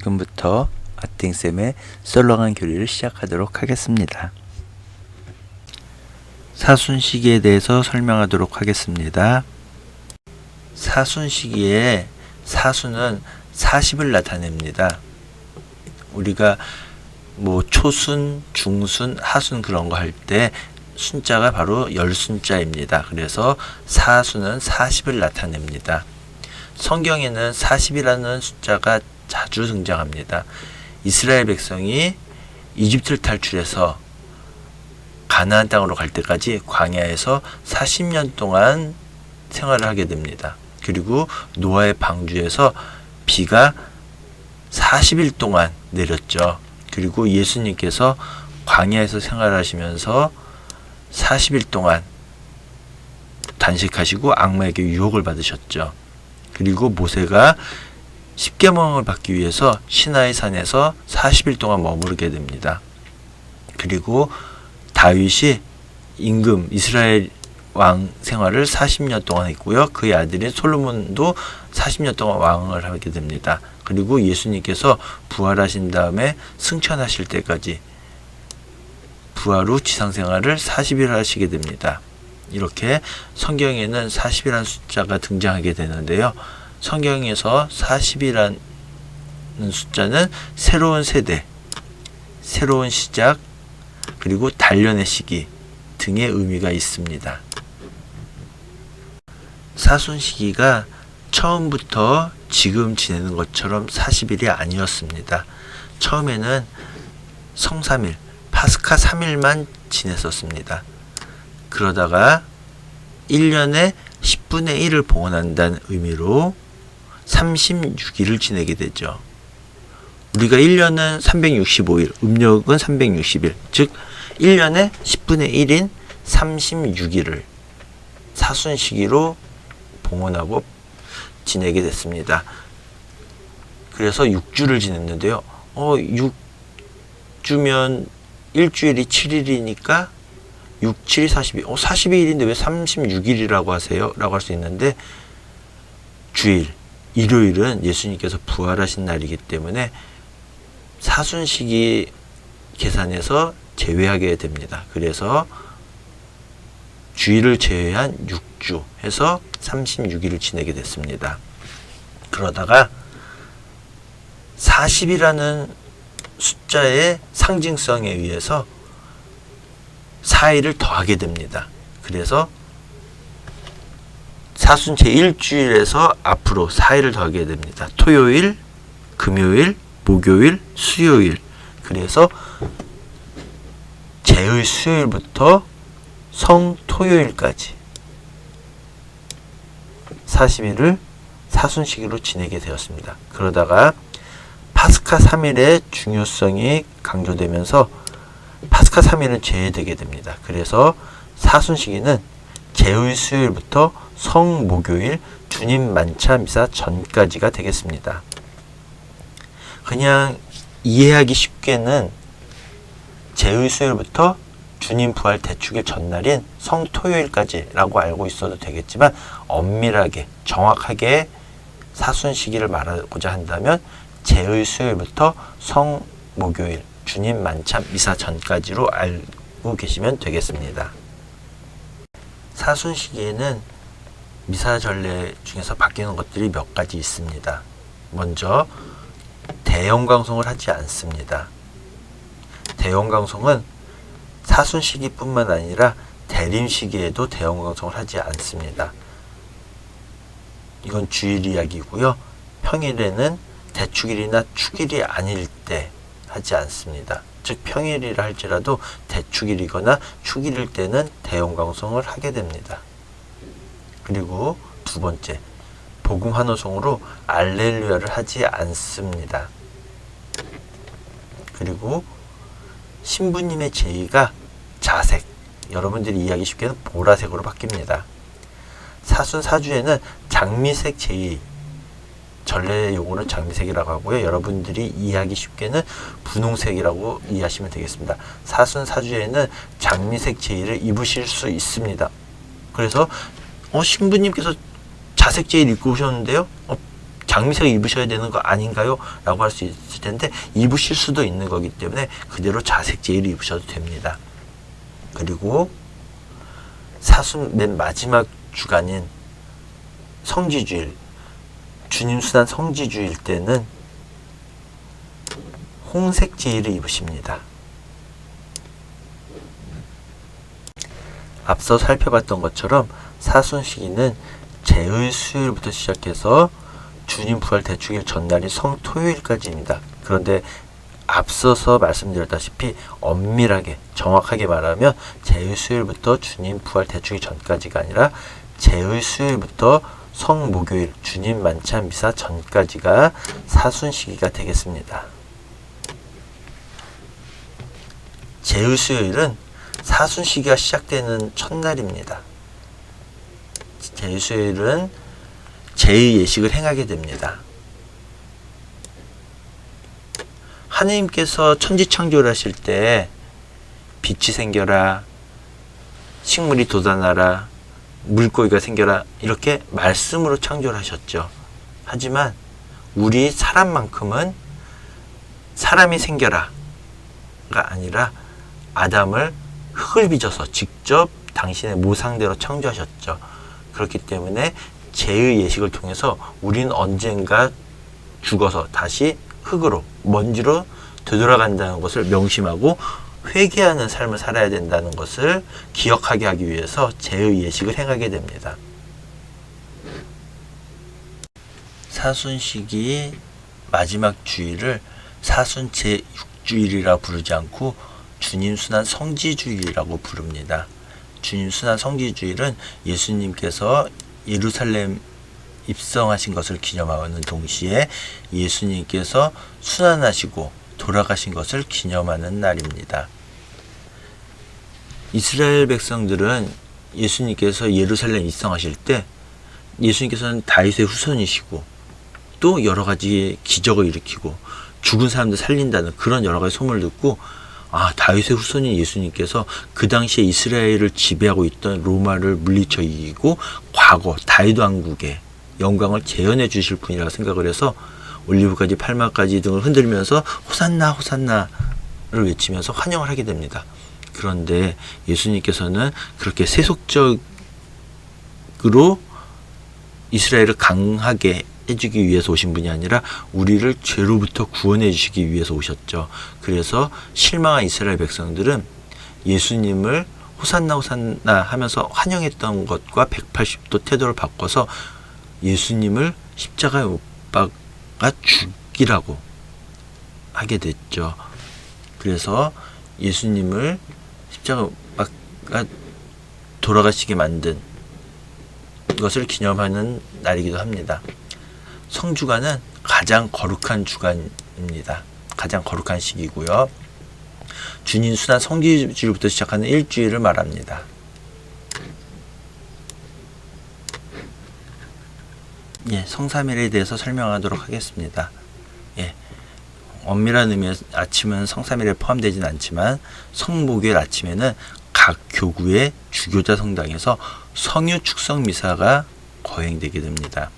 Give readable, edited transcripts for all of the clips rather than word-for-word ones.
지금부터 아팅쌤의 썰렁한 교리를 시작하도록 하겠습니다. 사순시기에 대해서 설명하도록 하겠습니다. 사순시기에 사순은 40을 나타냅니다. 우리가 초순, 중순, 하순 그런 거 할 때 순자가 바로 열순자입니다. 그래서 사순은 40을 나타냅니다. 성경에는 40이라는 숫자가 자주 등장합니다. 이스라엘 백성이 이집트를 탈출해서 가나안 땅으로 갈 때까지 광야에서 40년 동안 생활을 하게 됩니다. 그리고 노아의 방주에서 비가 40일 동안 내렸죠. 그리고 예수님께서 광야에서 생활하시면서 40일 동안 단식하시고 악마에게 유혹을 받으셨죠. 그리고 모세가 십계명을 받기 위해서 시나이 산에서 40일 동안 머무르게 됩니다. 그리고 다윗이 임금 이스라엘 왕 생활을 40년 동안 했고요. 그의 아들인 솔로몬도 40년 동안 왕을 하게 됩니다. 그리고 예수님께서 부활하신 다음에 승천하실 때까지 부활 후 지상생활을 40일 하시게 됩니다. 이렇게 성경에는 40이라는 숫자가 등장하게 되는데요. 성경에서 40이라는 숫자는 새로운 세대, 새로운 시작, 그리고 단련의 시기 등의 의미가 있습니다. 사순시기가 처음부터 지금 지내는 것처럼 40일이 아니었습니다. 처음에는 성삼일, 파스카 3일만 지냈었습니다. 그러다가 1년에 10분의 1을 봉헌한다는 의미로 36일을 지내게 되죠. 우리가 1년은 365일, 음력은 360일, 즉 1년에 10분의 1인 36일을 사순시기로 봉헌하고 지내게 됐습니다. 그래서 6주를 지냈는데요. 6주면 일주일이 7일이니까 6, 7, 42. 42일인데 왜 36일이라고 하세요? 라고 할 수 있는데 주일, 일요일은 예수님께서 부활하신 날이기 때문에 사순시기 계산에서 제외하게 됩니다. 그래서 주일을 제외한 6주 해서 36일을 지내게 됐습니다. 그러다가 40이라는 숫자의 상징성에 의해서 4일을 더하게 됩니다. 그래서 사순 제1주일에서 앞으로 4일을 더하게 됩니다. 토요일, 금요일, 목요일, 수요일. 그래서 제의 수요일부터 성토요일까지 40일을 사순시기로 지내게 되었습니다. 그러다가 파스카 3일의 중요성이 강조되면서 파스카 3일은 제외되게 됩니다. 그래서 사순시기는 제의 수요일부터 성목요일 주님 만차 미사 전까지가 되겠습니다. 그냥 이해하기 쉽게는 제의 수요일부터 주님 부활 대축일 전날인 성토요일까지라고 알고 있어도 되겠지만 엄밀하게 정확하게 사순시기를 말하고자 한다면 제의 수요일부터 성목요일 주님 만찬 미사 전까지로 알고 계시면 되겠습니다. 사순시기에는 미사 전례 중에서 바뀌는 것들이 몇 가지 있습니다. 먼저 대형방송을 하지 않습니다. 대형방송은 사순시기뿐만 아니라 대림시기에도 대형방송을 하지 않습니다. 이건 주일 이야기고요. 평일에는 대축일이나 축일이 아닐 때 하지 않습니다. 즉 평일이라 할지라도 대축일이거나 축일일 때는 대형방송을 하게 됩니다. 그리고 두 번째, 복음 환호성으로 알렐루야를 하지 않습니다. 그리고 신부님의 제의가 자색, 여러분들이 이해하기 쉽게는 보라색으로 바뀝니다. 사순 사주에는 장미색 제의, 전례 용어는 장미색이라고 하고요. 여러분들이 이해하기 쉽게는 분홍색이라고 이해하시면 되겠습니다. 사순 사주에는 장미색 제의를 입으실 수 있습니다. 그래서 신부님께서 자색 제의를 입고 오셨는데요. 장미색 입으셔야 되는 거 아닌가요? 라고 할 수 있을 텐데 입으실 수도 있는 거기 때문에 그대로 자색 제의를 입으셔도 됩니다. 그리고 사순 맨 마지막 주간인 성지주일, 주님 순환 성지주일 때는 홍색 제의를 입으십니다. 앞서 살펴봤던 것처럼 사순시기는 제의 수요일부터 시작해서 주님 부활 대축일 전날인 성토요일까지입니다. 그런데 앞서서 말씀드렸다시피 엄밀하게 정확하게 말하면 제의 수요일부터 주님 부활 대축일 전까지가 아니라 제의 수요일부터 성목요일 주님 만찬 미사 전까지가 사순시기가 되겠습니다. 제의 수요일은 사순시기가 시작되는 첫날입니다. 제의 수요일은 제의 예식을 행하게 됩니다. 하느님께서 천지창조를 하실 때 빛이 생겨라, 식물이 돋아나라, 물고기가 생겨라 이렇게 말씀으로 창조를 하셨죠. 하지만 우리 사람만큼은 사람이 생겨라가 아니라 아담을 흙을 빚어서 직접 당신의 모상대로 창조하셨죠. 그렇기 때문에 제의 예식을 통해서 우리는 언젠가 죽어서 다시 흙으로, 먼지로 되돌아간다는 것을 명심하고 회개하는 삶을 살아야 된다는 것을 기억하게 하기 위해서 제의 예식을 행하게 됩니다. 사순시기 마지막 주일을 사순 제6주일이라 부르지 않고 주님 순환 성지주일이라고 부릅니다. 주님 순환 성지주일은 예수님께서 예루살렘 입성하신 것을 기념하는 동시에 예수님께서 순환하시고 돌아가신 것을 기념하는 날입니다. 이스라엘 백성들은 예수님께서 예루살렘 입성하실 때 예수님께서는 다윗의 후손이시고 또 여러 가지 기적을 일으키고 죽은 사람들 살린다는 그런 여러 가지 소문을 듣고 다윗의 후손인 예수님께서 그 당시에 이스라엘을 지배하고 있던 로마를 물리쳐 이기고 과거 다윗 왕국의 영광을 재현해 주실 분이라고 생각을 해서 올리브가지 팔마가지 등을 흔들면서 호산나 호산나를 외치면서 환영을 하게 됩니다. 그런데 예수님께서는 그렇게 세속적으로 이스라엘을 강하게 해주기 위해서 오신 분이 아니라 우리를 죄로부터 구원해 주시기 위해서 오셨죠. 그래서 실망한 이스라엘 백성들은 예수님을 호산나 호산나 하면서 환영했던 것과 180도 태도를 바꿔서 예수님을 십자가에 못 박아 죽이라고 하게 됐죠. 그래서 예수님을 십자가에 못 박아 돌아가시게 만든 것을 기념하는 날이기도 합니다. 성주간은 가장 거룩한 주간입니다. 가장 거룩한 시기고요. 주님 순환 성지주일부터 시작하는 일주일을 말합니다. 성삼일에 대해서 설명하도록 하겠습니다. 엄밀한 의미의 아침은 성삼일에 포함되진 않지만 성목요일 아침에는 각 교구의 주교자 성당에서 성유 축성 미사가 거행되게 됩니다.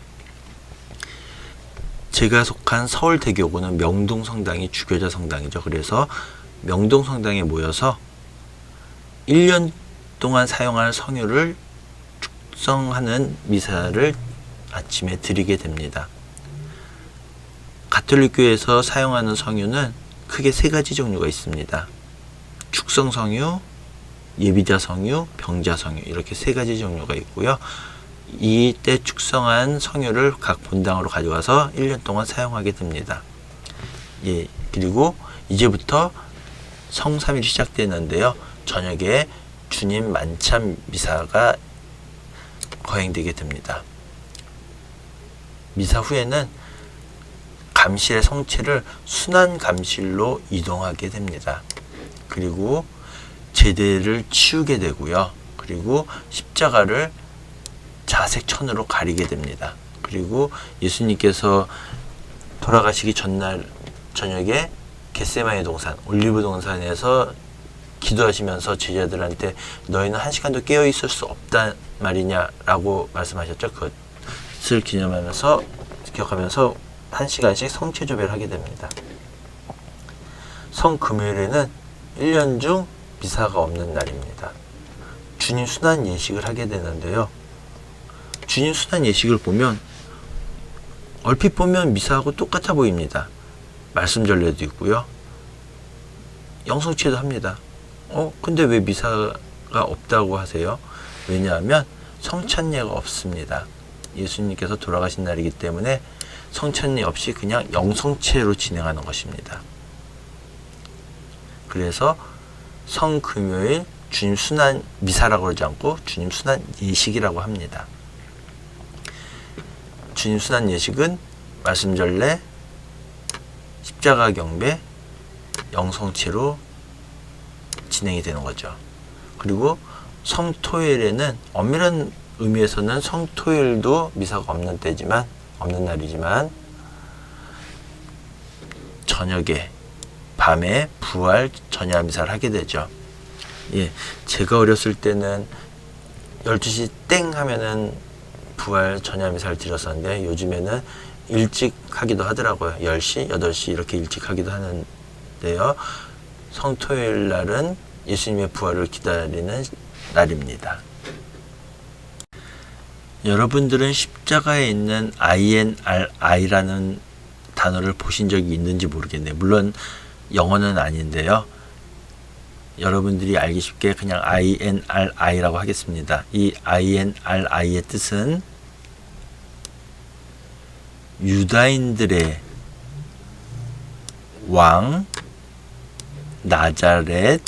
제가 속한 서울대교구는 명동성당이 주교자 성당이죠. 그래서 명동성당에 모여서 1년 동안 사용할 성유를 축성하는 미사를 아침에 드리게 됩니다. 가톨릭교에서 사용하는 성유는 크게 세 가지 종류가 있습니다. 축성 성유, 예비자 성유, 병자 성유 이렇게 세 가지 종류가 있고요. 이때 축성한 성유를 각 본당으로 가져가서 1년 동안 사용하게 됩니다. 그리고 이제부터 성삼일이 시작되는데요. 저녁에 주님 만찬 미사가 거행되게 됩니다. 미사 후에는 감실의 성체를 순환 감실로 이동하게 됩니다. 그리고 제대를 치우게 되고요. 그리고 십자가를 자색 천으로 가리게 됩니다. 그리고 예수님께서 돌아가시기 전날 저녁에 겟세마네 동산, 올리브 동산에서 기도하시면서 제자들한테 너희는 한 시간도 깨어 있을 수 없단 말이냐라고 말씀하셨죠. 그것을 기념하면서 지켜가면서 1시간씩 성체조배를 하게 됩니다. 성금요일에는 1년 중 미사가 없는 날입니다. 주님 순환 예식을 하게 되는데요. 주님 순환 예식을 보면 얼핏 보면 미사하고 똑같아 보입니다. 말씀 전례도 있고요. 영성체도 합니다. 근데 왜 미사가 없다고 하세요? 왜냐하면 성찬례가 없습니다. 예수님께서 돌아가신 날이기 때문에 성찬례 없이 그냥 영성체로 진행하는 것입니다. 그래서 성금요일 주님 순환 미사라고 그러지 않고 주님 순환 예식이라고 합니다. 주님 순환 예식은 말씀 전례, 십자가 경배, 영성체로 진행이 되는 거죠. 그리고 성토일에는 엄밀한 의미에서는 성토일도 미사가 없는 날이지만 저녁에 밤에 부활 전야 미사를 하게 되죠. 제가 어렸을 때는 12시 땡 하면은 부활 전야 미사를 드렸었는데 요즘에는 일찍 하기도 하더라고요. 10시, 8시 이렇게 일찍 하기도 하는데요. 성토일 날은 예수님의 부활을 기다리는 날입니다. 여러분들은 십자가에 있는 INRI라는 단어를 보신 적이 있는지 모르겠네요. 물론 영어는 아닌데요. 여러분들이 알기 쉽게 그냥 INRI라고 하겠습니다. 이 INRI의 뜻은 유다인들의 왕 나자렛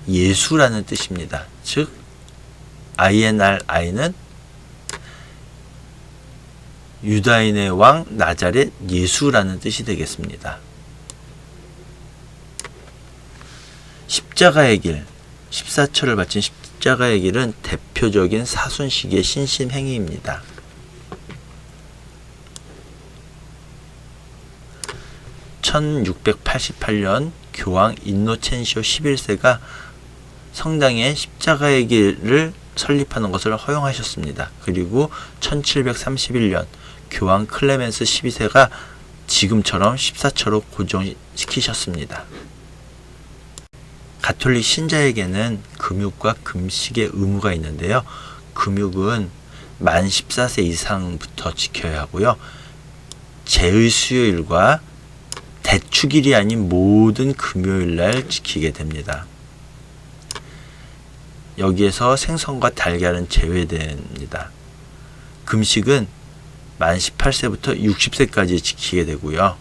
예수라는 뜻입니다. 즉 INRI는 유다인의 왕 나자렛 예수라는 뜻이 되겠습니다. 십자가의 길, 14처를 바친 십자가의 길은 대표적인 사순식의 신심행위입니다. (1688년) 교황 인노첸시오 11세가 성당에 십자가의 길을 설립하는 것을 허용하셨습니다. 그리고 1731년 교황 클레멘스 12세가 지금처럼 14처로 고정시키셨습니다. 가톨릭 신자에게는 금육과 금식의 의무가 있는데요. 금육은 만 14세 이상부터 지켜야 하고요. 제의 수요일과 대축일이 아닌 모든 금요일날 지키게 됩니다. 여기에서 생선과 달걀은 제외됩니다. 금식은 만 18세부터 60세까지 지키게 되고요.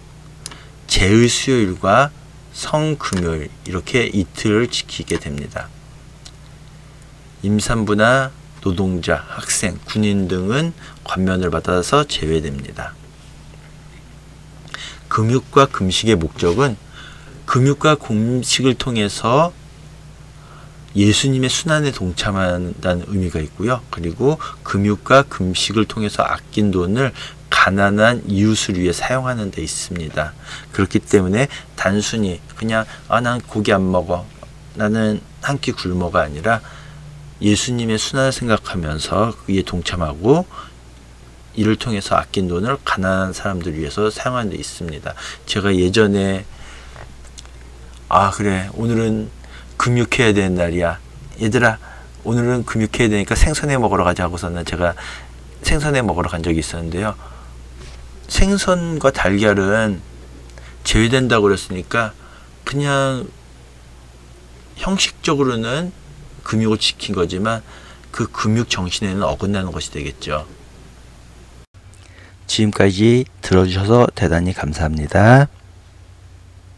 제의 수요일과 성금요일 이렇게 이틀을 지키게 됩니다. 임산부나 노동자, 학생, 군인 등은 권면을 받아서 제외됩니다. 금육과 금식의 목적은 금육과 금식을 통해서 예수님의 순환에 동참한다는 의미가 있고요. 그리고 금육과 금식을 통해서 아낀 돈을 가난한 이웃을 위해 사용하는 데 있습니다. 그렇기 때문에 단순히 그냥 난 고기 안 먹어, 나는 한 끼 굶어가 아니라 예수님의 순환을 생각하면서 그에 동참하고 이를 통해서 아낀 돈을 가난한 사람들 위해서 사용하는 데 있습니다. 제가 예전에 그래 오늘은 금육해야 되는 날이야, 얘들아 오늘은 금육해야 되니까 생선회 먹으러 가자 하고서는 제가 생선회 먹으러 간 적이 있었는데요. 생선과 달걀은 제외된다고 그랬으니까 그냥 형식적으로는 금육을 지킨 거지만 그 금육 정신에는 어긋나는 것이 되겠죠. 지금까지 들어주셔서 대단히 감사합니다.